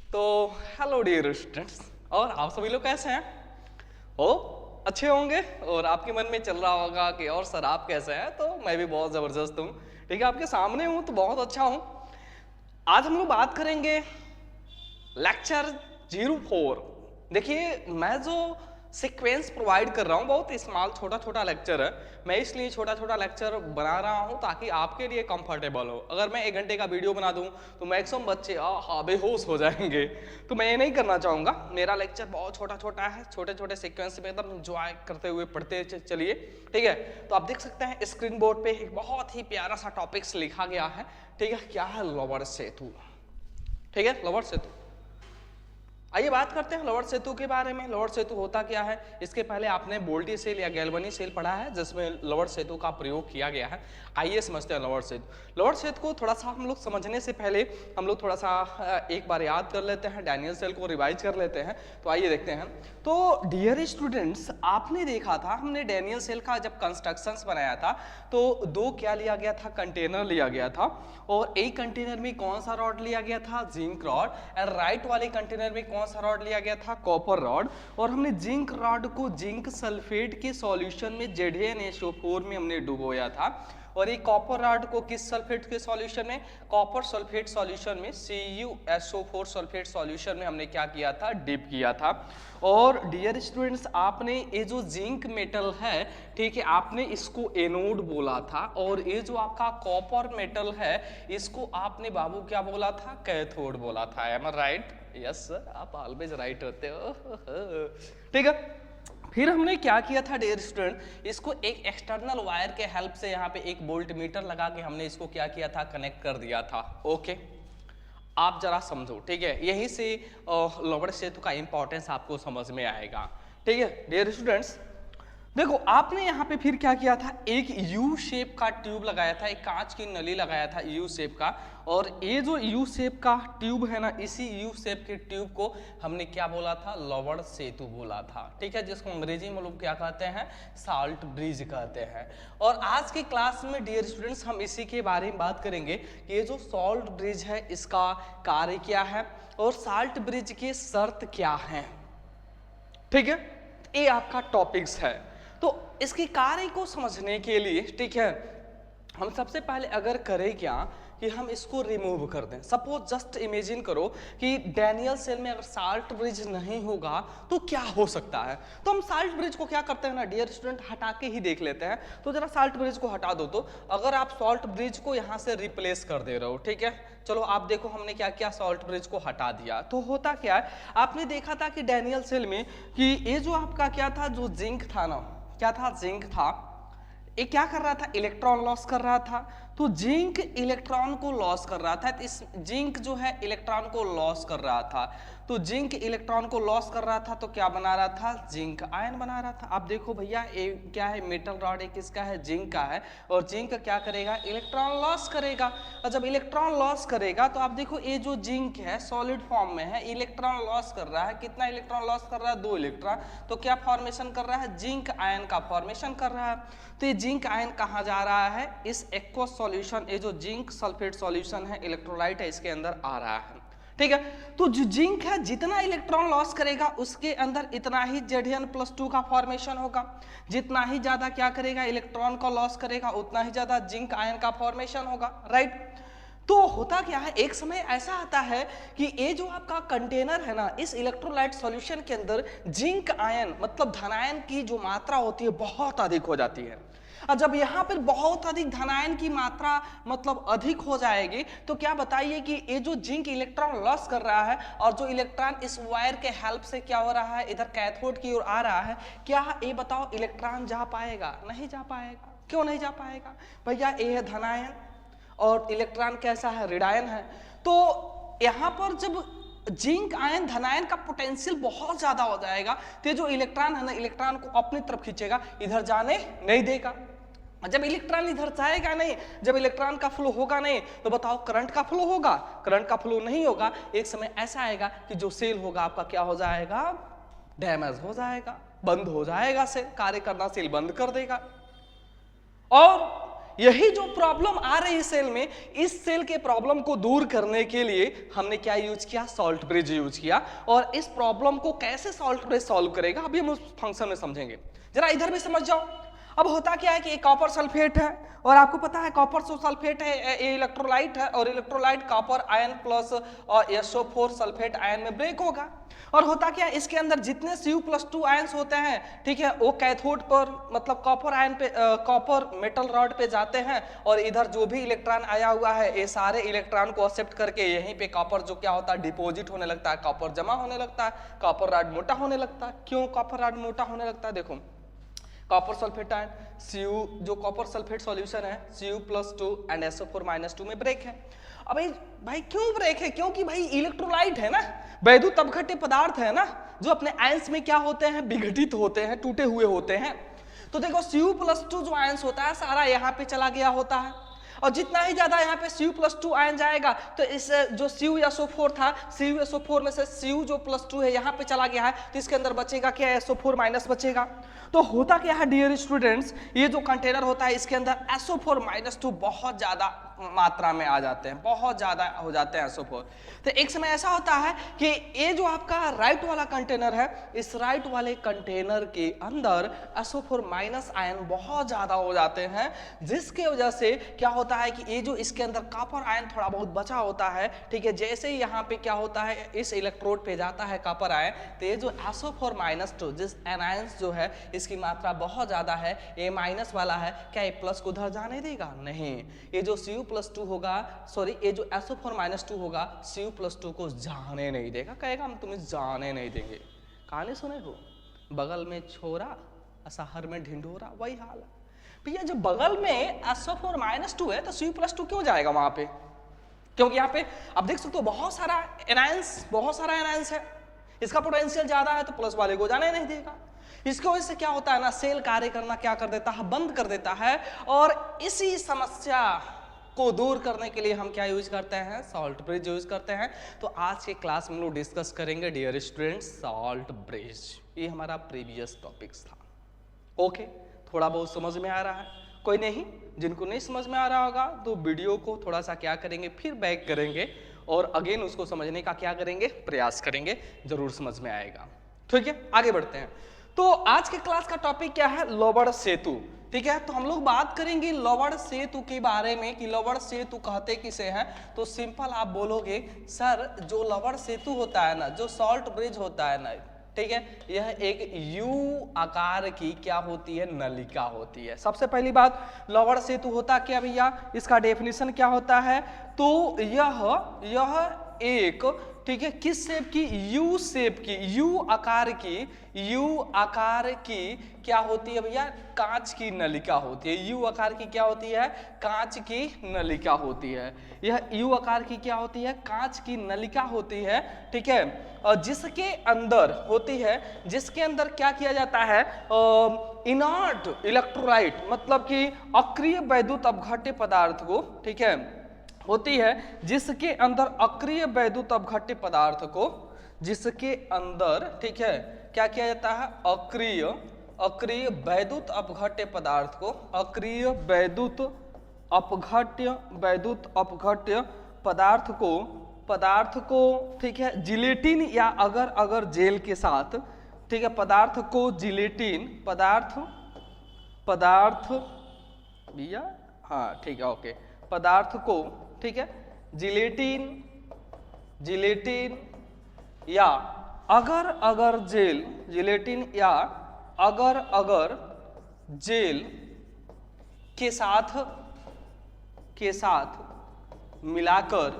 तो hello dear students, और आप सभी लोग कैसे हैं? ओ अच्छे होंगे। और आपके मन में चल रहा होगा कि और सर आप कैसे हैं? तो मैं भी बहुत ज़बरदस्त हूँ। ठीक है, आपके सामने हूँ तो बहुत अच्छा हूँ। आज हम लोग बात करेंगे लेक्चर 04। देखिए, मैं जो सीक्वेंस प्रोवाइड कर रहा हूँ बहुत स्मॉल छोटा छोटा लेक्चर है। मैं इसलिए छोटा छोटा लेक्चर बना रहा हूँ ताकि आपके लिए कंफर्टेबल हो। अगर मैं 1 घंटे का वीडियो बना दूँ तो मैक्सिमम बच्चे बेहोश हो जाएंगे। तो मैं ये नहीं करना चाहूँगा। मेरा लेक्चर बहुत छोटा छोटा है, छोटे छोटे सीक्वेंस में एकदम इंजॉय करते हुए पढ़ते चलिए। ठीक है, तो आप देख सकते हैं स्क्रीन बोर्ड पे एक बहुत ही प्यारा सा टॉपिक्स लिखा गया है। ठीक है, क्या है? लोअर सेतु। ठीक है, लोअर सेतु। आइए बात करते हैं लोअर सेतु के बारे में। लोअर सेतु होता क्या है? इसके पहले आपने बोल्टी सेल या गैल्वनी सेल पढ़ा है जिसमें लोअर सेतु का प्रयोग किया गया है। आइए समझते हैं लोअर सेतु। लोअर सेतु को थोड़ा सा हम लोग समझने से पहले हम लोग थोड़ा सा एक बार याद कर लेते हैं, डैनियल सेल को रिवाइज कर लेते हैं। तो आइए देखते हैं। तो डियर स्टूडेंट्स, आपने देखा था हमने डैनियल सेल का जब कंस्ट्रक्शंस बनाया था तो दो क्या लिया गया था? कंटेनर लिया गया था। और एक कंटेनर में कौन सा रॉड लिया गया था? Zinc rod. एंड राइट वाले कंटेनर में कौन सा रॉड लिया गया था? Copper rod. और हमने जिंक रॉड को जिंक सल्फेट के सॉल्यूशन में ZnSO4 में हमने डुबोया था। और एक कॉपर रॉड को किस सल्फेट के सॉल्यूशन में? कॉपर सल्फेट सॉल्यूशन में, CuSO4 सल्फेट सॉल्यूशन में हमने क्या किया था? डिप किया था। और डियर स्टूडेंट्स, आपने ये जो जिंक मेटल है, ठीक है, आपने इसको एनोड बोला था। और ये जो आपका कॉपर मेटल है इसको आपने बाबू क्या बोला था? कैथोड बोला था। एम आई राइट? यस सर, आप ऑलवेज राइट होते हो। ठीक है, फिर हमने क्या किया था डियर स्टूडेंट? इसको एक एक्सटर्नल वायर के हेल्प से यहाँ पे एक वोल्ट मीटर लगा के हमने इसको क्या किया था? कनेक्ट कर दिया था। ओके, आप जरा समझो। ठीक है, यही से लोअर सेतु का इंपॉर्टेंस आपको समझ में आएगा। ठीक है डियर स्टूडेंट्स, देखो आपने यहाँ पे फिर क्या किया था? एक यू शेप का ट्यूब लगाया था, एक कांच की नली लगाया था यू शेप का। और ये जो यू शेप का ट्यूब है ना, इसी यू शेप के ट्यूब को हमने क्या बोला था? लोअर सेतु बोला था। ठीक है, जिसको अंग्रेजी में लोग क्या कहते हैं? साल्ट ब्रिज कहते हैं। और आज की क्लास में डियर स्टूडेंट्स हम इसी के बारे में बात करेंगे कि ये जो सॉल्ट ब्रिज है इसका कार्य क्या है और साल्ट ब्रिज की शर्त क्या है। ठीक है, ये आपका टॉपिक्स है। तो इसके कार्य को समझने के लिए, ठीक है, हम सबसे पहले अगर करें क्या कि हम इसको रिमूव कर दें। सपोज जस्ट इमेजिन करो कि डैनियल सेल में अगर साल्ट ब्रिज नहीं होगा तो क्या हो सकता है। तो हम साल्ट ब्रिज को क्या करते हैं ना डियर स्टूडेंट, हटा के ही देख लेते हैं। तो जरा साल्ट ब्रिज को हटा दो। तो अगर आप साल्ट ब्रिज को यहाँ से रिप्लेस कर दे रहे हो, ठीक है, चलो आप देखो हमने क्या किया? सॉल्ट ब्रिज को हटा दिया। तो होता क्या है? आपने देखा था कि डैनियल सेल में कि ये जो आपका क्या था? जो जिंक था ना, क्या था? जिंक था। ये क्या कर रहा था? इलेक्ट्रॉन लॉस कर रहा था। तो जिंक इलेक्ट्रॉन को लॉस कर रहा था। इस जिंक जो है इलेक्ट्रॉन को लॉस कर रहा था। तो जिंक इलेक्ट्रॉन को लॉस कर रहा था तो क्या बना रहा था? जिंक आयन बना रहा था। आप देखो भैया, ये क्या है? मेटल रॉड एक किसका है? जिंक का है। और जिंक क्या करेगा? इलेक्ट्रॉन लॉस करेगा। और जब इलेक्ट्रॉन लॉस करेगा तो आप देखो ये जो जिंक है सॉलिड फॉर्म में है, इलेक्ट्रॉन लॉस कर रहा है। कितना इलेक्ट्रॉन लॉस कर रहा है? 2 इलेक्ट्रॉन। तो क्या फॉर्मेशन कर रहा है? जिंक आयन का फॉर्मेशन कर रहा है। तो ये जिंक आयन कहाँ जा रहा है? इस एक्वस सॉल्यूशन, ये जो जिंक सल्फेट सॉल्यूशन है, इलेक्ट्रोलाइट है, इसके अंदर आ रहा है। ठीक है, तो जो जिंक है जितना इलेक्ट्रॉन लॉस करेगा उसके अंदर इतना ही Zn+2 का फॉर्मेशन होगा। जितना ही ज्यादा क्या करेगा? इलेक्ट्रॉन को लॉस करेगा उतना ही ज्यादा जिंक आयन का फॉर्मेशन होगा। राइट? तो होता क्या है? एक समय ऐसा आता है कि ये जो आपका कंटेनर है ना, इस इलेक्ट्रोलाइट सॉल्यूशन के अंदर जिंक आयन मतलब धनायन की जो मात्रा होती है बहुत अधिक हो जाती है। और जब यहाँ पर बहुत अधिक धनायन की मात्रा मतलब अधिक हो जाएगी तो क्या बताइए कि ये जो जिंक इलेक्ट्रॉन लॉस कर रहा है और जो इलेक्ट्रॉन इस वायर के हेल्प से क्या हो रहा है? इधर कैथोड की ओर आ रहा है। क्या ये बताओ इलेक्ट्रॉन जा पाएगा? नहीं जा पाएगा। क्यों नहीं जा पाएगा? भैया ये है धनायन और इलेक्ट्रॉन कैसा है? ऋणायन है। तो यहाँ पर जब जिंक आयन धनायन का पोटेंशियल बहुत ज्यादा हो जाएगा तो जो इलेक्ट्रॉन है ना, इलेक्ट्रॉन को अपनी तरफ खींचेगा, इधर जाने नहीं देगा। जब इलेक्ट्रॉन इधर जाएगा नहीं, जब इलेक्ट्रॉन का फ्लो होगा नहीं, तो बताओ करंट का फ्लो होगा? करंट का फ्लो नहीं होगा। एक समय ऐसा आएगा कि जो सेल होगा आपका क्या हो जाएगा? डैमेज हो जाएगा, बंद हो जाएगा, सेल कार्य करना, सेल बंद कर देगा। और यही जो प्रॉब्लम आ रही है सेल में, इस सेल के प्रॉब्लम को दूर करने के लिए हमने क्या यूज किया, सॉल्ट ब्रिज यूज किया। और इस प्रॉब्लम को कैसे सॉल्ट ब्रिज सॉल्व करेगा अभी हम उस फंक्शन में समझेंगे। जरा इधर भी समझ जाओ। अब होता क्या है कि एक कॉपर सल्फेट है और आपको पता है कॉपर सल्फेट है, ये इलेक्ट्रोलाइट है और इलेक्ट्रोलाइट कॉपर आयन प्लस और SO4 सल्फेट आयन में ब्रेक होगा। और होता क्या है, इसके अंदर जितने Cu+2 आयंस होते हैं, ठीक है, वो कैथोड पर मतलब कॉपर आयन पे कॉपर मेटल रॉड पे जाते हैं और इधर जो भी इलेक्ट्रॉन आया हुआ है ये सारे इलेक्ट्रॉन को एक्सेप्ट करके यहीं पे कॉपर जो क्या होता है डिपॉजिट होने लगता है, कॉपर जमा होने लगता है, कॉपर रॉड मोटा होने लगता है। क्यों कॉपर रॉड मोटा होने लगता है, देखो कॉपर सल्फेट आयन Cu जो कॉपर सल्फेट सॉल्यूशन है Cu+2 एंड SO4-2 में ब्रेक है। अब भाई क्यों ब्रेक है, क्योंकि भाई इलेक्ट्रोलाइट है ना, वैद्युत अपघट्य पदार्थ है ना, जो अपने आयंस में क्या होते हैं, विघटित होते हैं, टूटे हुए होते हैं। तो देखो Cu+2 जो आयंस होता है सारा यहाँ पे चला गया होता है और जितना ही ज्यादा यहाँ पे Cu+2 आयन जाएगा तो इस जो CuSO4 था, CuSO4 में से Cu जो +2 है यहाँ पे चला गया है तो इसके अंदर बचेगा क्या, SO4- बचेगा। तो होता क्या है डियर स्टूडेंट्स, ये जो कंटेनर होता है इसके अंदर SO4-2 बहुत ज्यादा मात्रा में आ जाते हैं, बहुत ज्यादा हो जाते हैं SO4। तो एक समय ऐसा होता है कि ये जो आपका राइट वाला कंटेनर है, इस राइट वाले कंटेनर के अंदर SO4- आयन बहुत ज्यादा हो जाते हैं, जिसके वजह से क्या होता है कि ये जो इसके अंदर कॉपर आयन थोड़ा बहुत बचा होता है, ठीक है, जैसे ही यहाँ पे क्या होता है इस इलेक्ट्रोड पे जाता है कॉपर आयन, तो ये जो SO4-2 जिस एनायंस जो है इसकी मात्रा बहुत ज्यादा है, ये माइनस वाला है, क्या ये प्लस को उधर जाने देगा, नहीं। ये जो Cu+2 होगा, सॉरी ये जो SO4-2 होगा Cu+2 को जाने नहीं देगा, कहेगा हम तुम्हें जाने नहीं देंगे। कहानी सुने हो, बगल में छोरा शहर में ढिंढोरा, वही हाल है भैया। जब बगल में SO4-2 है तो Cu+2 क्यों जाएगा वहां पे, क्योंकि यहाँ पे आप देख सकते हो बहुत सारा एनायंस है, इसका पोटेंशियल ज्यादा है तो प्लस वाले को जाने नहीं देगा। इसकी वजह से क्या होता है ना, सेल कार्य करना क्या कर देता है, बंद कर देता है। और इसी समस्या को दूर करने के लिए हम क्या यूज करते हैं, सॉल्ट ब्रिज यूज करते हैं। तो आज के क्लास में हम लोग डिस्कस करेंगे डियर स्टूडेंट्स सॉल्ट ब्रिज। ये हमारा प्रीवियस टॉपिक्स था। ओके, थोड़ा बहुत समझ में आ रहा है, कोई नहीं, जिनको नहीं समझ में आ रहा होगा तो वीडियो को थोड़ा सा क्या करेंगे, फिर बैक करेंगे और अगेन उसको समझने का क्या करेंगे, प्रयास करेंगे, जरूर समझ में आएगा। ठीक है, आगे बढ़ते हैं। तो आज के क्लास का टॉपिक क्या है, लोअर सेतु। ठीक है, तो हम लोग बात करेंगे लोअर सेतु के बारे में कि लोअर सेतु कहते किसे हैं। तो सिंपल आप बोलोगे सर जो लोअर सेतु होता है ना, जो सॉल्ट ब्रिज होता है ना, ठीक है, यह एक यू आकार की क्या होती है, नलिका होती है। सबसे पहली बात, लोअर सेतु होता क्या भैया, इसका डेफिनेशन क्या होता है, तो यह एक, ठीक है, किस शेप की, यू शेप की, यू आकार की क्या होती है भैया, कांच की नलिका होती है। यू आकार की क्या होती है, कांच की नलिका होती है। यह यू आकार की क्या होती है, कांच की नलिका होती है। ठीक है, और जिसके अंदर होती है, जिसके अंदर क्या किया जाता है, इनर्ट इलेक्ट्रोलाइट मतलब कि अक्रिय वैद्युत अपघट्य पदार्थ को, ठीक है, होती है, जिसके अंदर अक्रिय वैद्युत अपघट्य पदार्थ को, जिसके अंदर, ठीक है, क्या किया जाता है, अक्रिय वैद्युत अपघट्य पदार्थ को, अक्रिय वैद्युत अपघट्य पदार्थ को, ठीक है, जिलेटिन या अगर जेल के साथ, ठीक है, पदार्थ को जिलेटिन पदार्थ भैया, हाँ ठीक है, ओके, पदार्थ को, ठीक है, जिलेटिन या अगर जेल, जिलेटिन या अगर जेल के साथ मिलाकर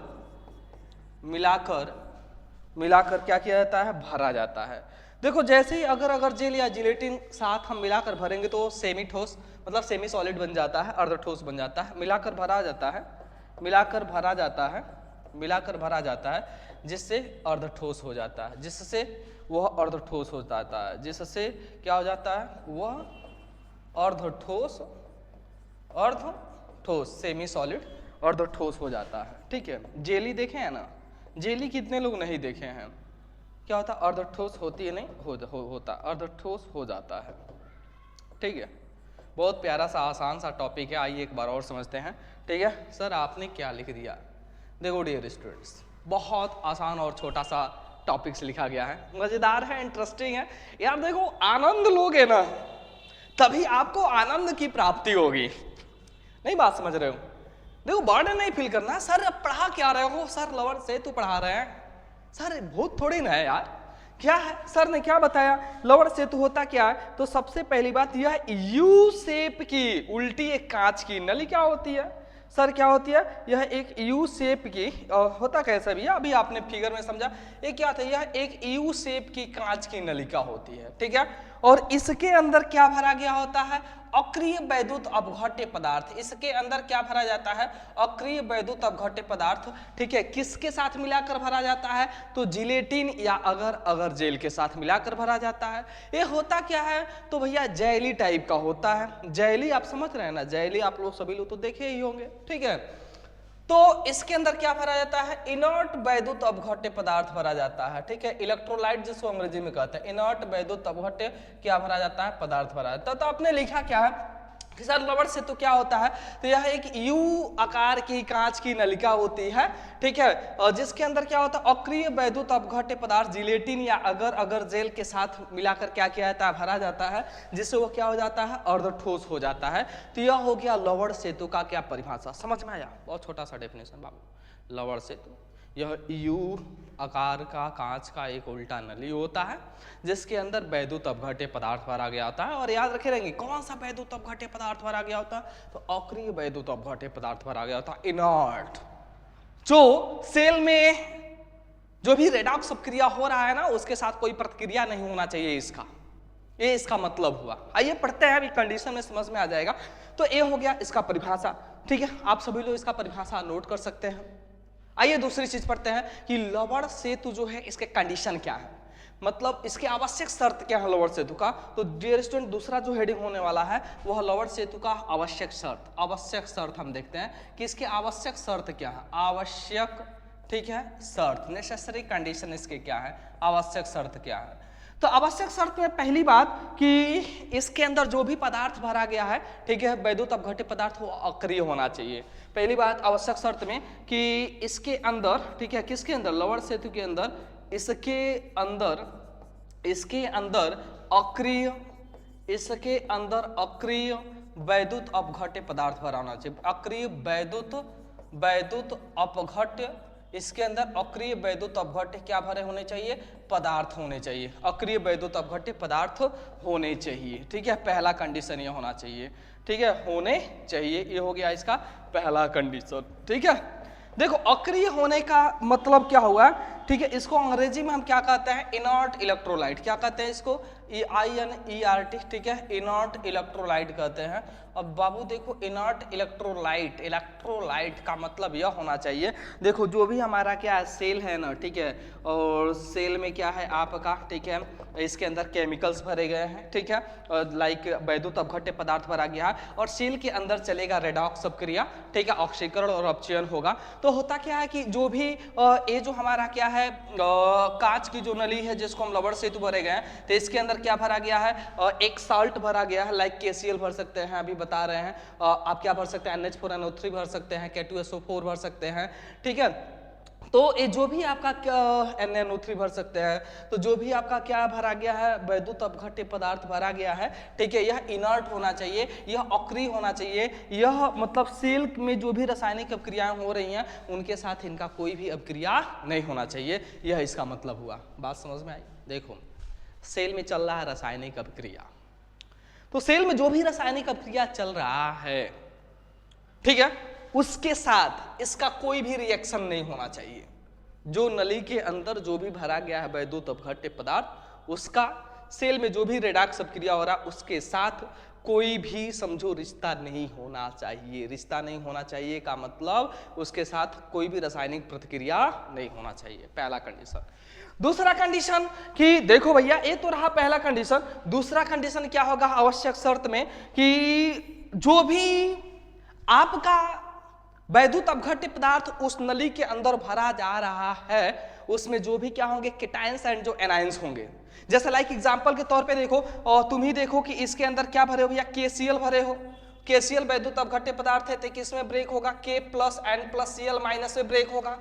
क्या किया जाता है, भरा जाता है। देखो जैसे ही अगर जेल या जिलेटिन साथ हम मिलाकर भरेंगे तो सेमी ठोस मतलब सेमी सॉलिड बन जाता है, अर्ध ठोस बन जाता है, मिलाकर भरा जाता है, जिससे अर्ध ठोस हो जाता है, जिससे वह अर्ध ठोस हो जाता है, जिससे क्या हो जाता है, वह अर्ध ठोस सेमी सॉलिड अर्ध ठोस हो जाता है। ठीक है, जेली देखे हैं ना, जेली कितने लोग नहीं देखे हैं, क्या होता है, अर्ध ठोस होती है, नहीं होता, अर्ध ठोस हो जाता है। ठीक है, बहुत प्यारा सा आसान सा टॉपिक है, आइए एक बार और समझते हैं। ठीक है सर, आपने क्या लिख दिया? देखो डियर स्टूडेंट्स, बहुत आसान और छोटा सा टॉपिक्स लिखा गया है, मजेदार है, इंटरेस्टिंग है यार। देखो आनंद लोगे ना तभी आपको आनंद की प्राप्ति होगी। नहीं बात समझ रहे हो? देखो बर्डन नहीं फील करना, सर अब पढ़ा क्या रहे हो, सर लवर से तू पढ़ा रहे हैं, सर बहुत थोड़ी ना है यार, क्या है सर ने क्या बताया, लवर सेतु होता क्या है? तो सबसे पहली बात यह यू शेप की उल्टी एक कांच की नली क्या होती है सर, क्या होती है? यह एक यू शेप की होता कैसा भैया, अभी आपने फिगर में समझा, ये क्या था, यह एक यू शेप की कांच की नलिका होती है। ठीक है, और इसके अंदर क्या भरा गया होता है? अक्रिय वैद्युत अपघट्य पदार्थ। इसके अंदर क्या भरा जाता है? अक्रिय वैद्युत अपघट्य पदार्थ। ठीक है, किसके साथ मिलाकर भरा जाता है? तो जिलेटिन या अगर अगर जेल के साथ मिलाकर भरा जाता है। ये होता क्या है? तो भैया जेली टाइप का होता है। जेली आप समझ रहे हैं ना, जेली आप लोग सभी लोग तो देखे ही होंगे। ठीक है, तो इसके अंदर क्या भरा जाता है? इनर्ट वैद्युत अपघट्य पदार्थ भरा जाता है। ठीक है, इलेक्ट्रोलाइट जिसको अंग्रेजी में कहते हैं, इनर्ट वैद्युत अपघट्य क्या भरा जाता है? पदार्थ भरा जाता है। तो आपने लिखा क्या है कि सर लवर सेतु क्या होता है? तो यह एक यू आकार की कांच की नलिका होती है। ठीक है, और जिसके अंदर क्या होता है? अक्रिय वैद्युत अपघट्य पदार्थ जिलेटिन या अगर अगर जेल के साथ मिलाकर क्या किया जाता है? भरा जाता है, जिससे वो क्या हो जाता है? अर्धठोस हो जाता है। तो यह हो गया लवर सेतु का क्या परिभाषा, समझ में आया? बहुत छोटा सा डेफिनेशन बाबू। लवर सेतु यह यू आकार का कांच का एक उल्टा नली होता है, जिसके अंदर वैद्युत अपघट्य पदार्थ भरा गया होता है। और याद रखे रहेंगे कौन सा वैद्युत अपघट्य पदार्थ भरा गया होता है? तो अक्रिय वैद्युत अपघट्य पदार्थ भरा गया होता है, इनर्ट, जो सेल में जो भी रेडॉक्स अपक्रिया हो रहा है ना, उसके साथ कोई प्रतिक्रिया नहीं होना चाहिए इसका, ये इसका मतलब हुआ। आइए पढ़ते हैं, अभी कंडीशन में समझ में आ जाएगा। तो ये हो गया इसका परिभाषा। ठीक है, आप सभी लोग इसका परिभाषा नोट कर सकते हैं। आइए दूसरी चीज पढ़ते हैं कि लवण सेतु जो है इसके कंडीशन क्या है, मतलब इसके आवश्यक शर्त क्या है लवण सेतु का। तो डियर स्टूडेंट, दूसरा जो हेडिंग होने वाला है वह लवण सेतु का आवश्यक शर्त। आवश्यक शर्त हम देखते हैं कि इसके आवश्यक शर्त क्या है। आवश्यक, ठीक है, शर्त, नेसेसरी कंडीशन इसके क्या है, आवश्यक शर्त क्या है। तो आवश्यक शर्त में पहली बात कि इसके अंदर जो भी पदार्थ भरा गया है, ठीक है, वैद्युत अपघट्य पदार्थ वो अक्रिय होना चाहिए। पहली बात आवश्यक शर्त में कि इसके अंदर, ठीक है, किसके अंदर? लवण सेतु के अंदर, इसके अंदर अक्रिय, इसके अंदर अक्रिय वैद्युत अपघट्य पदार्थ भरा होना चाहिए। अक्रिय वैद्युत अपघट्य, इसके अंदर अक्रिय वैद्युत अपघट्य क्या भरे होने चाहिए? पदार्थ होने चाहिए, अक्रिय वैद्युत अपघट्य पदार्थ होने चाहिए। ठीक है, पहला कंडीशन ये होना चाहिए। ठीक है, होने चाहिए, ये हो गया इसका पहला कंडीशन। ठीक है, देखो अक्रिय होने का मतलब क्या हुआ? ठीक है, इसको अंग्रेजी में हम क्या कहते हैं? Inert electrolyte. क्या कहते हैं इसको? INERT। ठीक है, इनर्ट इलेक्ट्रोलाइट कहते हैं। अब बाबू देखो, इनर्ट इलेक्ट्रोलाइट, इलेक्ट्रोलाइट का मतलब यह होना चाहिए, देखो जो भी हमारा क्या है सेल है ना, ठीक है, और सेल में क्या है आपका, ठीक है, इसके अंदर केमिकल्स भरे गए हैं, ठीक है, लाइक वैद्युत अपघट्य पदार्थ भरा गया है, और सेल के अंदर चलेगा रेडॉक्स अपक्रिया, ठीक है, ऑक्सीकरण और अपचयन होगा। तो होता क्या है कि जो भी ये जो हमारा क्या है कांच की जो नली है जिसको हम लवण सेतु भरे गए हैं, तो इसके अंदर क्या भरा गया है? एक साल्ट भरा गया है, लाइक KCl भर सकते हैं, अभी बता रहे हैं। आप क्या भर सकते हैं? NH4NO3 भर सकते हैं, K2SO4 भर सकते हैं। ठीक है, तो ये जो भी आपका NaNO3 भर सकते हैं, तो जो भी आपका क्या भरा गया है? वैद्युत अपघट्य पदार्थ भरा गया है, ठीक है, यह इनर्ट होना चाहिए, यह अक्रिय होना चाहिए, यह मतलब सेल में जो भी रासायनिक अपक्रियाएं हो रही हैं उनके साथ इनका कोई भी अपक्रिया नहीं होना चाहिए, यह इसका मतलब हुआ। बात समझ में आई? देखो सेल में चल रहा है रासायनिक अपक्रिया, तो सेल में जो भी रासायनिक अपक्रिया चल रहा है, ठीक है, उसके साथ इसका कोई भी रिएक्शन नहीं होना चाहिए। जो नली के अंदर जो भी भरा गया है वैद्युत अपघट्य पदार्थ, उसका सेल में जो भी रेडॉक्स अपक्रिया हो रहा है उसके साथ कोई भी समझो रिश्ता नहीं होना चाहिए। रिश्ता नहीं होना चाहिए का मतलब उसके साथ कोई भी रासायनिक प्रतिक्रिया नहीं होना चाहिए, पहला कंडीशन। दूसरा कंडीशन कि देखो भैया, ये तो रहा पहला कंडीशन। दूसरा कंडीशन क्या होगा आवश्यक शर्त में कि जो भी आपका वैद्युत अपघट्य पदार्थ उस नली के अंदर भरा जा रहा है उसमें जो भी क्या होंगे, केटायंस एंड जो एनायंस होंगे। जैसे लाइक एग्जांपल के तौर पे देखो, और तुम ही देखो कि इसके अंदर क्या भरे हो भैया, KCl भरे हो। KCl वैद्युत अपघट्य पदार्थ है तो किसमें ब्रेक होगा, K plus N plus Cl minus में ब्रेक होगा।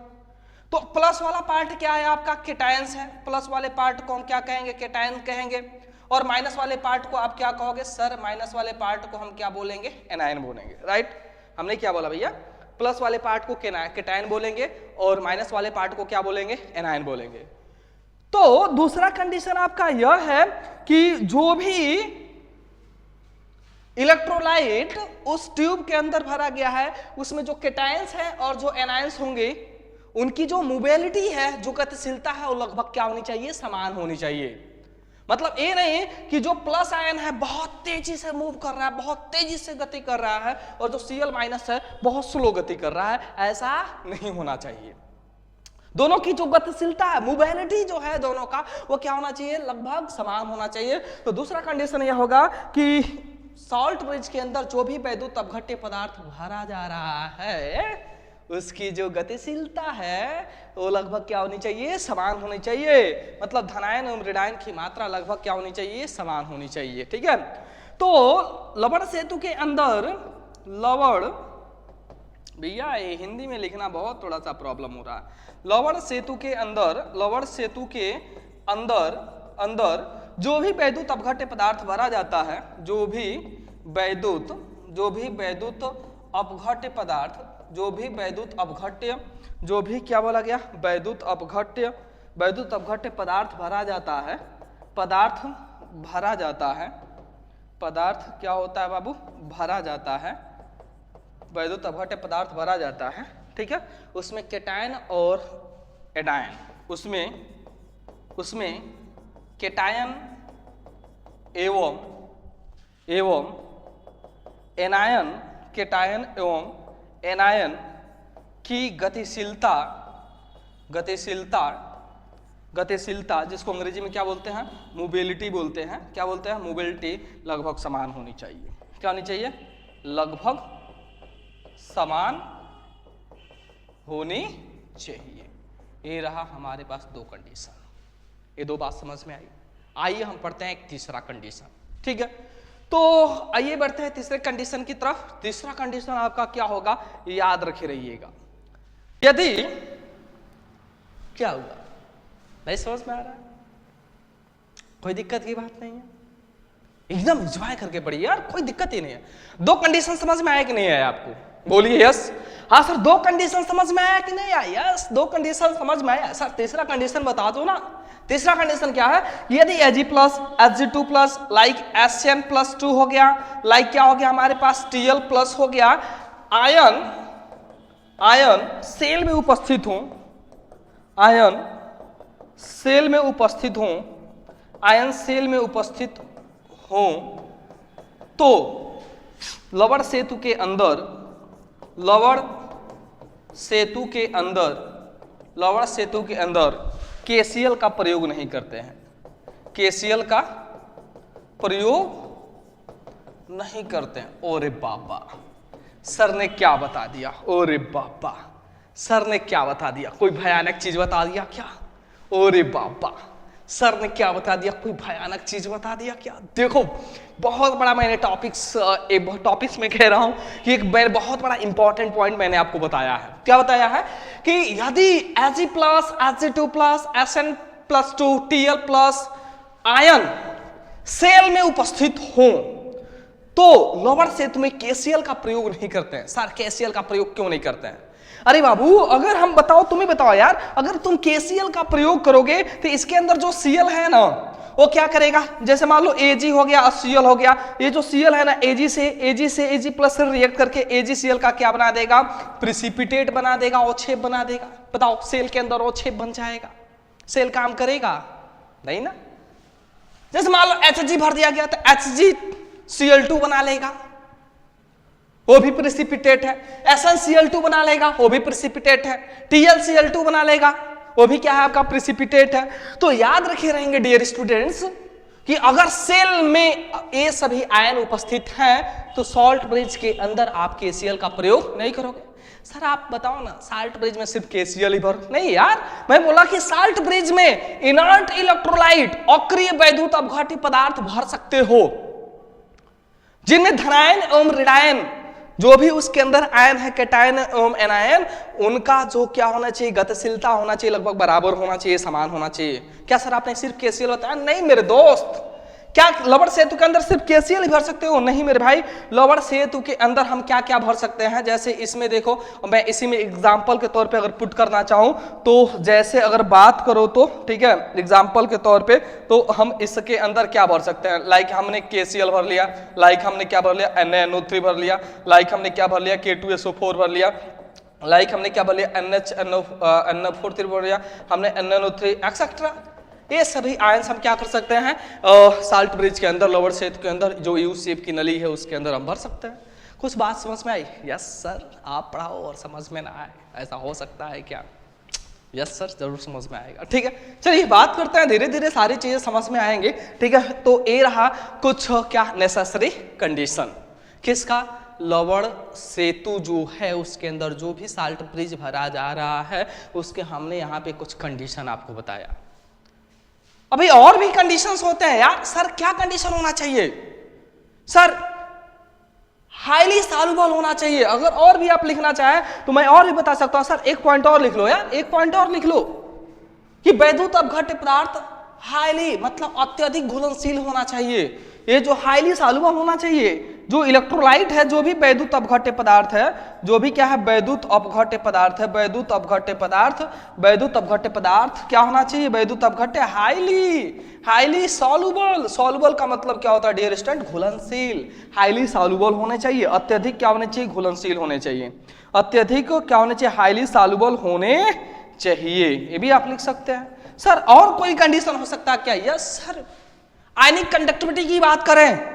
तो प्लस वाला पार्ट क्या है आपका, केटायंस है, प्लस वाले पार्ट को हम क्या कहेंगे, केटायन कहेंगे, और माइनस वाले पार्ट को आप क्या कहोगे सर, माइनस वाले पार्ट को हम क्या बोलेंगे, एनायन बोलेंगे, राइट। हमने क्या बोला भैया, प्लस वाले पार्ट को केटायन बोलेंगे और माइनस वाले पार्ट को क्या बोलेंगे, एनायन बोलेंगे। तो दूसरा कंडीशन आपका यह है कि जो भी इलेक्ट्रोलाइट उस ट्यूब के अंदर भरा गया है, उसमें जो केटायंस है और जो एनायंस होंगे, उनकी जो मोबिलिटी है, जो गतिशीलता है, वो लगभग क्या होनी चाहिए, समान होनी चाहिए। मतलब ये नहीं कि जो प्लस आयन है बहुत तेजी से मूव कर रहा है, बहुत तेजी से गति कर रहा है, और जो Cl माइनस है बहुत स्लो गति कर रहा है, ऐसा नहीं होना चाहिए। दोनों की जो गतिशीलता है, मोबिलिटी जो है दोनों का, वो क्या होना चाहिए, लगभग समान होना चाहिए। तो दूसरा कंडीशन यह होगा कि सॉल्ट ब्रिज के अंदर जो भी वैद्युत अपघट्य पदार्थ भरा जा रहा है, उसकी जो गतिशीलता है वो लगभग क्या होनी चाहिए, समान होनी चाहिए। मतलब धनायन और ऋणायन की मात्रा लगभग क्या होनी चाहिए, समान होनी चाहिए, ठीक है। तो लवण सेतु के अंदर, लवण, भैया ये हिंदी में लिखना बहुत थोड़ा सा प्रॉब्लम हो रहा है। लवण सेतु के अंदर, लवण सेतु के अंदर जो भी वैद्युत अपघट्य पदार्थ भरा जाता है, जो भी वैद्युत अपघट्य पदार्थ, जो भी वैद्युत अपघट्य, जो भी क्या बोला गया, वैद्युत अपघट्य पदार्थ भरा जाता है, पदार्थ भरा जाता है, पदार्थ क्या होता है बाबू, भरा जाता है, वैद्युत अपघट्य पदार्थ भरा जाता है, ठीक है। उसमें केटायन और एनायन, उसमें केटायन एवं एनायन, केटायन एवं एनायन की गतिशीलता जिसको अंग्रेजी में क्या बोलते हैं, मोबिलिटी बोलते हैं। क्या बोलते हैं, मोबिलिटी लगभग समान होनी चाहिए। क्या होनी चाहिए, लगभग समान होनी चाहिए। ये रहा हमारे पास दो कंडीशन। ये दो बात समझ में आई। आइए हम पढ़ते हैं एक तीसरा कंडीशन, ठीक है। तो आइए बढ़ते हैं तीसरे कंडीशन की तरफ। तीसरा कंडीशन आपका क्या होगा, याद रखे रहिएगा। यदि क्या हुआ, नहीं समझ में आ रहा है, कोई दिक्कत की बात नहीं है, एकदम एंजॉय करके पढ़िए यार, कोई दिक्कत ही नहीं है। दो कंडीशन समझ में आया कि नहीं आया आपको, बोलिए यस। हाँ सर, दो कंडीशन समझ में आया कि नहीं आया, यस दो कंडीशन समझ में आया। सर तीसरा कंडीशन बता दो ना। तीसरा कंडीशन क्या है, यदि Ag plus Hg2 plus like Hn plus 2 हो गया, लाइक क्या हो गया हमारे पास Tl प्लस हो गया, आयन सेल में उपस्थित हो, आयन सेल में उपस्थित हो, आयन सेल में उपस्थित हो, तो लवण सेतु के अंदर, लवण सेतु के अंदर KCl का प्रयोग नहीं करते हैं। KCl का प्रयोग नहीं करते हैं। ओरे बाबा, सर ने क्या बता दिया, ओरे बाबा सर ने क्या बता दिया, कोई भयानक चीज बता दिया क्या, ओरे बाबा सर ने क्या बता दिया, कोई भयानक चीज बता दिया क्या। देखो बहुत बड़ा मैंने टॉपिक्स में कह रहा हूं कि एक बहुत बड़ा इंपॉर्टेंट पॉइंट मैंने आपको बताया है। क्या बताया है कि यदि Ag plus Hg2 plus Sn plus 2 Tl plus ion cell में उपस्थित हो, तो लवण सेतु में KCl का प्रयोग नहीं करते हैं। सर KCl का प्रयोग क्यों नहीं करते हैं? अरे बाबू अगर हम बताओ, तुम्हें बताओ यार, अगर तुम KCl का प्रयोग करोगे तो इसके अंदर जो Cl है ना, वो क्या करेगा, जैसे मान लो Ag हो गया और Cl हो गया, ये जो Cl है ना Ag से Ag प्लस से रिएक्ट करके AgCl का क्या बना देगा, प्रिसिपिटेट बना देगा, अवक्षेप बना देगा। बताओ सेल के अंदर अवक्षेप बन जाएगा, सेल काम करेगा नहीं ना। जैसे मान लो Hg भर दिया गया तो HgCl2 बना लेगा, वो भी प्रेसिपिटेट है। SnCl2 बना लेगा, वो भी प्रेसिपिटेट है। TlCl2 बना लेगा, वो भी क्या है आपका, प्रेसिपिटेट है। तो याद रखे रहेंगे डियर स्टूडेंट्स कि अगर सेल में ये सभी आयन उपस्थित हैं तो सॉल्ट ब्रिज के अंदर आप KCl का प्रयोग नहीं करोगे। सर आप बताओ ना, साल्ट ब्रिज में सिर्फ KCl ही भर? नहीं यार, मैं बोला कि साल्ट ब्रिज में इनर्ट इलेक्ट्रोलाइट, अक्रिय वैद्युत अपघट्य पदार्थ भर सकते हो, जिनमें धनायन एवं ऋणायन, जो भी उसके अंदर आयन है, कैटायन एवं एनायन, उनका जो क्या होना चाहिए, गतिशीलता होना चाहिए, लगभग बराबर होना चाहिए, समान होना चाहिए। क्या सर आपने सिर्फ KCl बताया? नहीं मेरे दोस्त, क्या लवण सेतु के अंदर सिर्फ KCl ही भर सकते हो? नहीं मेरे भाई, लवण सेतु के अंदर हम क्या क्या भर सकते हैं, जैसे इसमें देखो, मैं इसी में एग्जांपल के तौर पे अगर पुट करना चाहूं तो, जैसे अगर बात करो तो ठीक है, एग्जांपल के तौर पे तो हम इसके अंदर क्या भर सकते हैं, लाइक हमने KCl भर लिया, लाइक हमने क्या भर लिया, NaNO3 भर लिया, लाइक हमने क्या भर लिया, K2SO4 भर लिया, लाइक हमने क्या भर लिया, NH4 भर लिया हमने, NaNO3 एक्सेट्रा। ये सभी आयंस हम क्या कर सकते हैं, साल्ट ब्रिज के अंदर, लोअर सेतु के अंदर जो यू शेप की नली है उसके अंदर हम भर सकते हैं। कुछ बात समझ में आई? यस सर, आप पढ़ाओ और समझ में ना आए, ऐसा हो सकता है क्या? यस सर, जरूर समझ में आएगा। ठीक है, चलिए बात करते हैं, धीरे धीरे सारी चीजें समझ में आएंगी। ठीक है, तो ये रहा कुछ क्या नेसेसरी कंडीशन, किसका, लवण सेतु जो है उसके अंदर जो भी साल्ट ब्रिज भरा जा रहा है उसके हमने यहाँ पे कुछ कंडीशन आपको बताया। अभी और भी कंडीशंस होते हैं यार। सर क्या कंडीशन होना चाहिए? सर हाईली सॉल्युबल होना चाहिए। अगर और भी आप लिखना चाहें तो मैं और भी बता सकता हूं। सर एक पॉइंट और लिख लो यार, एक पॉइंट और लिख लो कि वैद्युत अपघट्य पदार्थ हाईली मतलब अत्यधिक घुलनशील होना चाहिए। ये जो हाईली सॉल्युबल होना चाहिए, जो इलेक्ट्रोलाइट है, जो भी वैद्युत अपघट्य पदार्थ है, जो भी क्या है वैद्युत अपघट्य पदार्थ है, वैद्युत अपघट्य पदार्थ, वैद्युत अपघट्य पदार्थ क्या होना चाहिए, वैद्युत अपघट्य हाईली सॉल्युबल। सॉल्युबल का मतलब क्या होता है डियर स्टूडेंट, घुलनशील। हाईली सॉल्युबल होने चाहिए, अत्यधिक क्या होने चाहिए, घुलनशील होने चाहिए। अत्यधिक क्या होने चाहिए, हाईली सॉल्युबल होने चाहिए। ये भी आप लिख सकते हैं। सर और कोई कंडीशन हो सकता है क्या? यस सर, आयनिक कंडक्टिविटी की बात करें,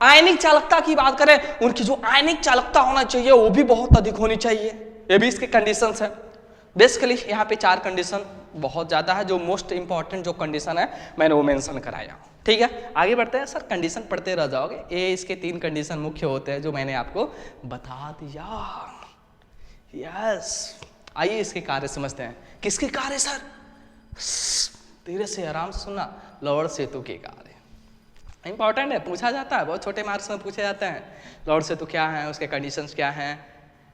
आयनिक चालकता की बात करें, उनकी जो आयनिक चालकता होना चाहिए वो भी बहुत अधिक होनी चाहिए। ये भी इसके कंडीशंस हैं। बेसिकली यहाँ पे 4 कंडीशन बहुत ज्यादा है, जो मोस्ट इंपॉर्टेंट जो कंडीशन है मैंने वो मेंशन कराया। ठीक है, आगे बढ़ते हैं। सर कंडीशन पढ़ते रह जाओगे, ये इसके 3 कंडीशन मुख्य होते हैं जो मैंने आपको बता दिया। यस, आइए इसके कार्य समझते हैं। किसके कार्य सर? धीरे से आराम से सुनना, लवण सेतु के कार्य इंपॉर्टेंट है, पूछा जाता है, बहुत छोटे मार्क्स में पूछे जाते हैं। लवण सेतु क्या है, उसके कंडीशंस क्या हैं,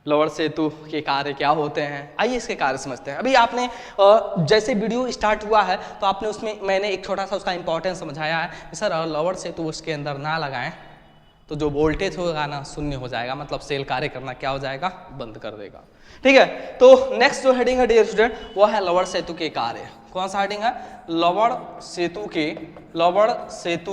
लवण सेतु के कार्य क्या होते हैं। आइए इसके कार्य समझते हैं। अभी आपने जैसे वीडियो स्टार्ट हुआ है तो आपने उसमें मैंने एक छोटा सा उसका इंपॉर्टेंस समझाया है। सर अगर लवण सेतु उसके अंदर ना लगाएं तो जो वोल्टेज होगा ना शून्य हो जाएगा, मतलब सेल कार्य करना क्या हो जाएगा, बंद कर देगा। ठीक है, तो नेक्स्ट जो हेडिंग है डियर स्टूडेंट वो है लवण सेतु के कार्य। कौन सा हेडिंग है? लवण सेतु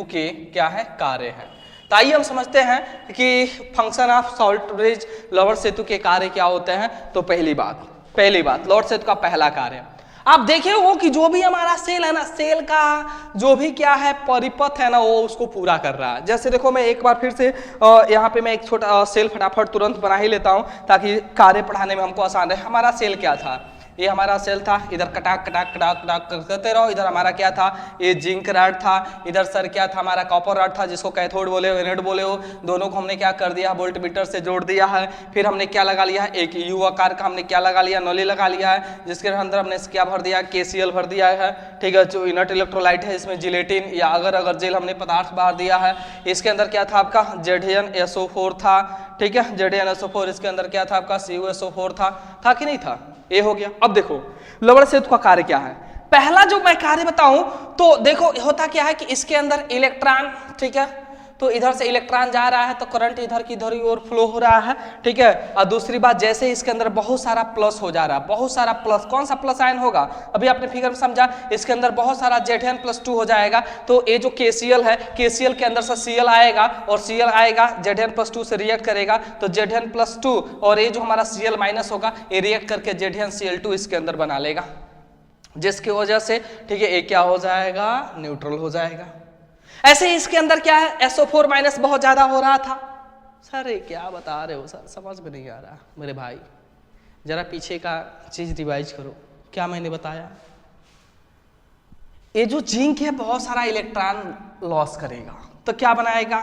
के क्या है, कार्य है। तो आइए हम समझते हैं कि फंक्शन ऑफ साल्ट ब्रिज, लवण सेतु के कार्य क्या होते हैं। तो पहली बात लवण सेतु का पहला कार्य, आप देखे हो कि जो भी हमारा सेल है ना, सेल का जो भी क्या है परिपथ है ना, वो उसको पूरा कर रहा है। जैसे देखो मैं एक बार फिर से यहाँ पे मैं एक छोटा सेल फटाफट तुरंत बना ही लेता हूँ ताकि कार्य पढ़ाने में हमको आसान रहे। हमारा सेल क्या था, ये हमारा सेल था, इधर कटाक कटाक कटाक कटाक करते रहो। इधर हमारा क्या था, ये जिंक रॉड था, इधर सर क्या था हमारा कॉपर रॉड था, जिसको कैथोड बोले हो एनोड बोले हो। दोनों को हमने क्या कर दिया, वोल्ट मीटर से जोड़ दिया है। फिर हमने क्या लगा लिया है, एक यू आकार का हमने क्या लगा लिया, नली लगा लिया है, जिसके अंदर हमने क्या भर दिया, KCl भर दिया है। ठीक है, जो इनर्ट इलेक्ट्रोलाइट है इसमें जिलेटिन या अगर जेल हमने पदार्थ भर दिया है। इसके अंदर क्या था आपका ZnSO4 था। ठीक है, ZnSO4, इसके अंदर क्या था आपका CuSO4 था कि नहीं था? ये हो गया। अब देखो लवण सेतु का कार्य क्या है। पहला जो मैं कार्य बताऊं तो देखो होता क्या है कि इसके अंदर इलेक्ट्रॉन, ठीक है, तो इधर से इलेक्ट्रॉन जा रहा है तो करंट इधर की इधर ओर फ्लो हो रहा है। ठीक है, और दूसरी बात जैसे इसके अंदर बहुत सारा प्लस हो जा रहा है, बहुत सारा प्लस, कौन सा प्लस आयन होगा अभी आपने फिगर में समझा, इसके अंदर बहुत सारा Zn+2 हो जाएगा। तो ये जो KCl है, KCl के अंदर से Cl आएगा और Cl आएगा Zn+2 से रिएक्ट करेगा तो Zn+2 और ये जो हमारा Cl- होगा ये रिएक्ट करके ZnCl2 इसके अंदर बना लेगा, जिसकी वजह से ठीक है ये क्या हो जाएगा, न्यूट्रल हो जाएगा। ऐसे ही इसके अंदर क्या है, SO4- बहुत ज्यादा हो रहा था। सर ये क्या बता रहे हो सर, समझ में नहीं आ रहा मेरे भाई, जरा पीछे का चीज रिवाइज करो। क्या मैंने बताया, ये जो जिंक है बहुत सारा इलेक्ट्रॉन लॉस करेगा तो क्या बनाएगा,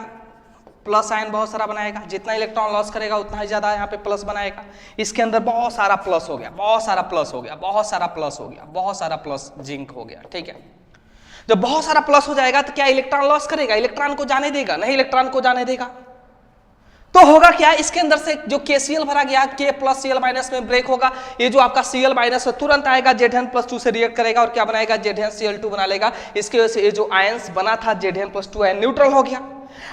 प्लस आयन बहुत सारा बनाएगा, जितना इलेक्ट्रॉन लॉस करेगा उतना ही ज्यादा यहाँ पे प्लस बनाएगा। इसके अंदर बहुत सारा प्लस हो गया, बहुत सारा प्लस हो गया, बहुत सारा प्लस हो गया, बहुत सारा प्लस जिंक हो गया, ठीक है। जब बहुत सारा प्लस हो जाएगा तो क्या इलेक्ट्रॉन लॉस करेगा, इलेक्ट्रॉन को जाने देगा, नहीं इलेक्ट्रॉन को जाने देगा। तो होगा क्या, इसके अंदर से जो KCl भरा गया K प्लस Cl माइनस में ब्रेक होगा, ये जो आपका Cl माइनस है तुरंत आएगा Zn+2 से रिएक्ट करेगा और क्या बनाएगा, ZnCl2 बना लेगा। इसकी वजह से ये जो आयंस बना था Zn+2 आयन न्यूट्रल हो गया।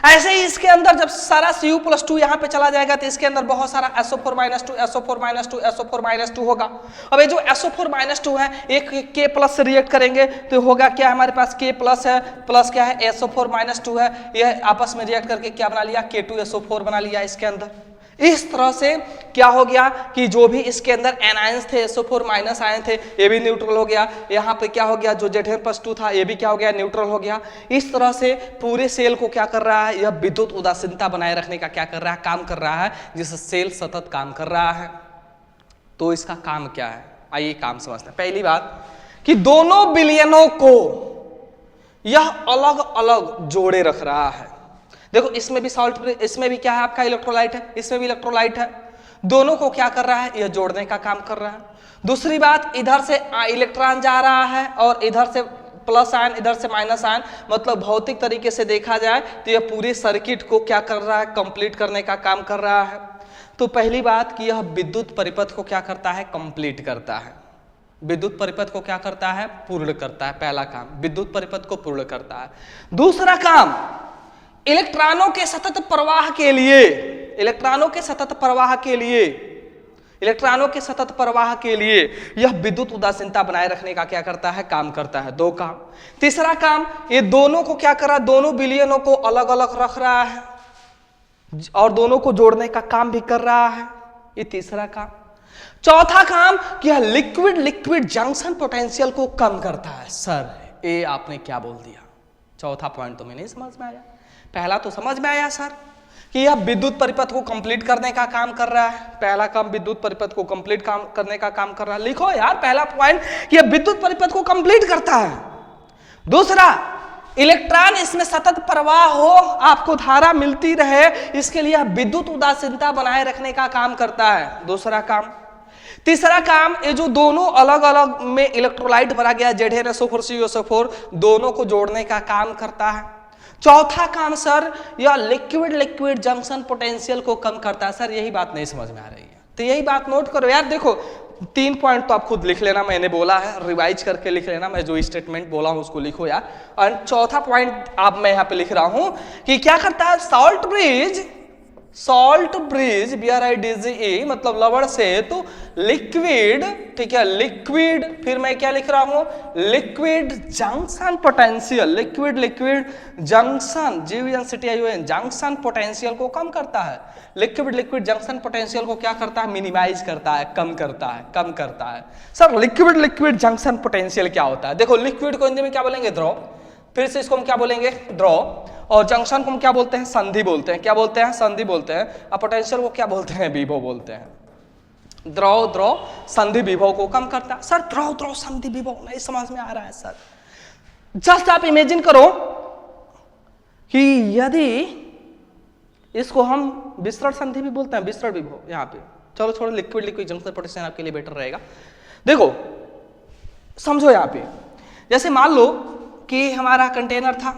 ऐसे ही इसके अंदर जब सारा Cu+2 यहाँ पे चला जाएगा तो इसके अंदर बहुत सारा SO4-2 SO4-2 SO4-2 होगा। अब ये जो SO4-2 है एक K प्लस से रिएक्ट करेंगे तो होगा क्या, हमारे पास K प्लस है, प्लस क्या है SO4-2 है, ये आपस में रिएक्ट करके क्या बना लिया, K2SO4 बना लिया इसके अंदर। इस तरह से क्या हो गया कि जो भी इसके अंदर एनायंस थे, SO4 माइनस आयन थे, ये भी न्यूट्रल हो गया। यहाँ पे क्या हो गया, जो Zn+2 था ये भी क्या हो गया, न्यूट्रल हो गया। इस तरह से पूरे सेल को क्या कर रहा है, यह विद्युत उदासीनता बनाए रखने का क्या कर रहा है, काम कर रहा है, जिससे सेल सतत काम कर रहा है। तो इसका काम क्या है, आइए काम समझते हैं। पहली बात कि दोनों विलयनों को यह अलग अलग जोड़े रख रहा है। देखो इसमें भी सॉल्ट, इसमें भी क्या है आपका इलेक्ट्रोलाइट है, इसमें भी इलेक्ट्रोलाइट है, दोनों को क्या कर रहा है, यह जोड़ने का काम कर रहा है। दूसरी बात, इधर से इलेक्ट्रॉन जा रहा है और इधर से प्लस आयन, इधर से माइनस आयन, मतलब भौतिक तरीके से देखा जाए तो यह पूरे सर्किट को क्या कर रहा है, कंप्लीट करने का काम कर रहा है। तो पहली बात कि यह विद्युत परिपथ को क्या करता है, कंप्लीट करता है। विद्युत परिपथ को क्या करता है, पूर्ण करता है। पहला काम विद्युत परिपथ को पूर्ण करता है। दूसरा काम इलेक्ट्रॉनों के सतत प्रवाह के लिए, इलेक्ट्रॉनों के सतत प्रवाह के लिए, इलेक्ट्रॉनों के सतत प्रवाह के लिए यह विद्युत उदासीनता बनाए रखने का क्या करता है, काम करता है। दो काम। तीसरा काम, ये दोनों को क्या कर रहा है, दोनों विलयनों को अलग अलग रख रहा है और दोनों को जोड़ने का काम भी कर रहा है, ये तीसरा काम। चौथा काम कि यह लिक्विड लिक्विड जंक्शन पोटेंशियल को कम करता है। सर ये आपने क्या बोल दिया, चौथा पॉइंट तो मैं नहीं समझ में आया। पहला तो समझ में आया सर कि यह विद्युत परिपथ को कंप्लीट करने का काम कर रहा है। पहला काम विद्युत परिपथ को कंप्लीट करने का काम कर रहा है। लिखो यार पहला पॉइंट कि यह विद्युत परिपथ को कंप्लीट करता है। दूसरा, इलेक्ट्रॉन इसमें सतत प्रवाह हो, आपको धारा मिलती रहे, इसके लिए विद्युत उदासीनता बनाए रखने का काम करता है। दूसरा काम। तीसरा काम, ये जो दोनों अलग अलग में इलेक्ट्रोलाइट भरा गया ZnSO4 CuSO4, दोनों को जोड़ने का काम करता है। चौथा काम सर, यह लिक्विड लिक्विड जंक्शन पोटेंशियल को कम करता है। सर यही बात नहीं समझ में आ रही है, तो यही बात नोट करो यार। देखो 3 पॉइंट तो आप खुद लिख लेना, मैंने बोला है, रिवाइज करके लिख लेना, मैं जो स्टेटमेंट बोला हूं उसको लिखो यार। और चौथा पॉइंट आप मैं यहाँ पे लिख रहा हूं कि क्या करता है, salt bridge, salt bridge BRIDGE मतलब लवण से तो लिक्विड, ठीक है, लिक्विड, फिर मैं क्या लिख रहा हूं, liquid junction potential, liquid liquid junction JUNCTION junction potential को कम करता है। लिक्विड लिक्विड जंक्शन पोटेंशियल को क्या करता है, मिनिमाइज करता है, कम करता है, कम करता है। Sir liquid liquid junction potential क्या होता है? देखो लिक्विड को हिंदी में क्या बोलेंगे, द्रव, फिर से इसको हम क्या बोलेंगे, द्रव, और जंक्शन को हम क्या बोलते हैं, संधि बोलते हैं। क्या बोलते हैं, संधि बोलते हैं। और पोटेंशियल को क्या बोलते हैं, विभव बोलते हैं। द्रव द्रव संधि विभव को कम करता है। सर द्रव द्रव संधि विभव नहीं समझ में आ रहा है सर। जस्ट आप इमेजिन करो कि यदि इसको हम विस्तरण संधि भी बोलते हैं, विस्तरण विभव यहाँ पे, चलो छोड़ो, लिक्विड लिक्विड जंक्शन पोटेंशियल आपके लिए बेटर रहेगा। देखो समझो यहाँ पे, जैसे मान लो कि हमारा कंटेनर था,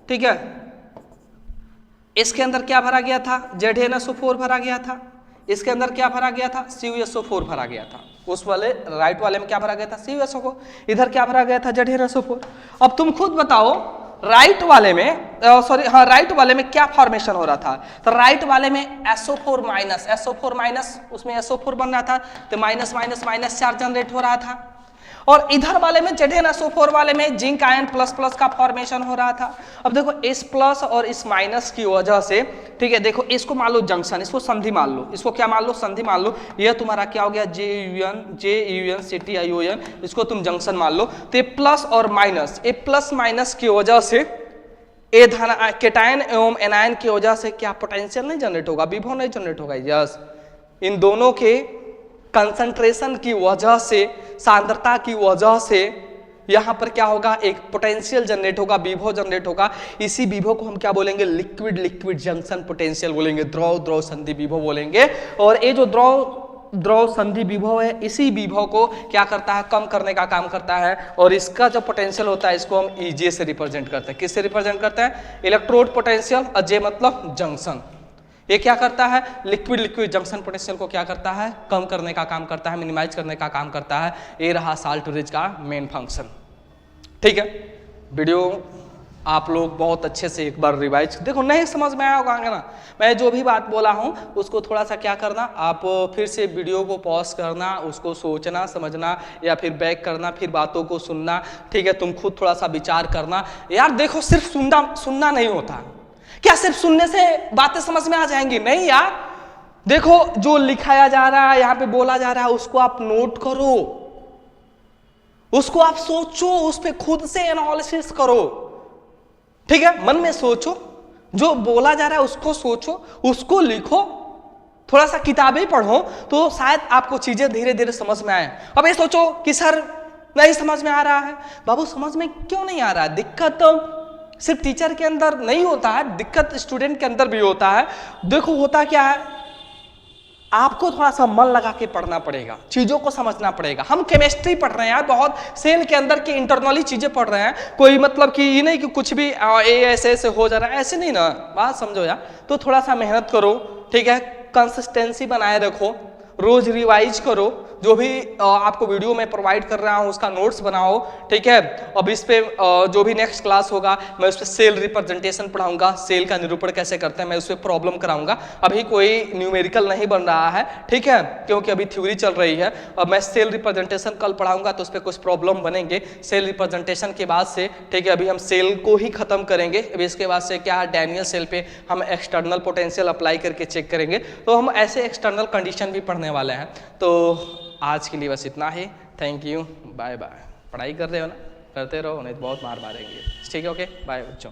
ठीक है, इसके अंदर क्या भरा गया था, ZnSO4 भरा गया था, इसके अंदर क्या भरा गया था, CuSO4 भरा गया था। उस वाले राइट वाले में क्या भरा गया था, CuSO4, इधर क्या भरा गया था, ZnSO4। अब तुम खुद बताओ राइट वाले में, सॉरी हाँ, राइट वाले में क्या फॉर्मेशन हो रहा था, तो राइट वाले में SO4 माइनस, उसमें SO4 बन रहा था, तो minus minus minus charge generate हो रहा था। और इधर वाले में ZnSO4 वाले में जिंक आयन प्लस प्लस का फॉर्मेशन हो रहा था। अब देखो इस प्लस और इस माइनस की वजह से, ठीक है, देखो इसको मान लो जंक्शन, इसको संधि मान लो, इसको क्या मान लो, संधि मान लो। यह तुम्हारा क्या हो गया, JUNCTION, इसको तुम जंक्शन मान लो। तो ये प्लस और माइनस, ये प्लस माइनस की वजह से ए धन केटायन एवं एनायन की वजह से क्या पोटेंशियल नहीं जनरेट होगा, विभव नहीं जनरेट होगा। यस, इन दोनों के कंसंट्रेशन की वजह से, सांद्रता की वजह से यहाँ पर क्या होगा, एक पोटेंशियल जनरेट होगा, विभव जनरेट होगा। इसी विभव को हम क्या बोलेंगे, लिक्विड लिक्विड जंक्शन पोटेंशियल बोलेंगे, द्रव द्रव संधि विभव बोलेंगे। और ये जो द्रव संधि विभव है, इसी विभव को क्या करता है, कम करने का काम करता है। और इसका जो पोटेंशियल होता है इसको हम ईजे से रिप्रेजेंट करते हैं। किससे रिप्रेजेंट करते हैं, इलेक्ट्रोड पोटेंशियल, और जे मतलब जंक्शन। ये क्या करता है, लिक्विड लिक्विड जंक्शन पोटेंशियल को क्या करता है, कम करने का काम करता है, मिनिमाइज करने का काम करता है। ये रहा साल्ट ब्रिज का मेन फंक्शन। ठीक है, वीडियो आप लोग बहुत अच्छे से एक बार रिवाइज देखो, नहीं समझ में आया होगा ना, मैं जो भी बात बोला हूँ उसको थोड़ा सा क्या करना, आप फिर से वीडियो को पॉज करना, उसको सोचना समझना, या फिर बैक करना, फिर बातों को सुनना। ठीक है, तुम खुद थोड़ा सा विचार करना। यार देखो, सिर्फ सुनना नहीं होता। क्या सिर्फ सुनने से बातें समझ में आ जाएंगी? नहीं यार, देखो जो लिखाया जा रहा है, यहाँ पे बोला जा रहा है, उसको आप नोट करो, उसको आप सोचो, उस पर खुद से एनालिसिस करो। ठीक है, मन में सोचो, जो बोला जा रहा है उसको सोचो, उसको लिखो, थोड़ा सा किताबें पढ़ो, तो शायद आपको चीजें धीरे धीरे समझ में आए। अब ये सोचो कि सर नहीं समझ में आ रहा है। बाबू समझ में क्यों नहीं आ रहा है? दिक्कत तो सिर्फ टीचर के अंदर नहीं होता है, दिक्कत स्टूडेंट के अंदर भी होता है। देखो होता क्या है, आपको थोड़ा सा मन लगा के पढ़ना पड़ेगा, चीजों को समझना पड़ेगा। हम केमिस्ट्री पढ़ रहे हैं यार, बहुत सेल के अंदर की इंटरनली चीजें पढ़ रहे हैं, कोई मतलब कि ये नहीं कि कुछ भी ऐसे हो जा रहा है, ऐसे नहीं ना, बात समझो यार। तो थोड़ा सा मेहनत करो, ठीक है, कंसिस्टेंसी बनाए रखो, रोज रिवाइज करो, जो भी आपको वीडियो में प्रोवाइड कर रहा हूँ उसका नोट्स बनाओ। ठीक है, अब इस पे जो भी नेक्स्ट क्लास होगा मैं उस पर सेल रिप्रेजेंटेशन पढ़ाऊंगा, सेल का निरूपण कैसे करते हैं मैं उस पर प्रॉब्लम कराऊंगा। अभी कोई न्यूमेरिकल नहीं बन रहा है, ठीक है, क्योंकि अभी थ्योरी चल रही है। अब मैं सेल रिप्रेजेंटेशन कल पढ़ाऊंगा तो उस पर कुछ प्रॉब्लम बनेंगे सेल रिप्रेजेंटेशन के बाद से। ठीक है, अभी हम सेल को ही खत्म करेंगे, अभी इसके बाद से क्या डैनियल सेल पे हम एक्सटर्नल पोटेंशियल अप्लाई करके चेक करेंगे। तो हम ऐसे एक्सटर्नल कंडीशन भी पढ़ने वाले हैं। तो आज के लिए बस इतना ही, थैंक यू, बाय बाय। पढ़ाई कर रहे हो ना, करते रहो, नहीं तो बहुत मार मारेंगे। ठीक है, ओके, बाय बच्चों।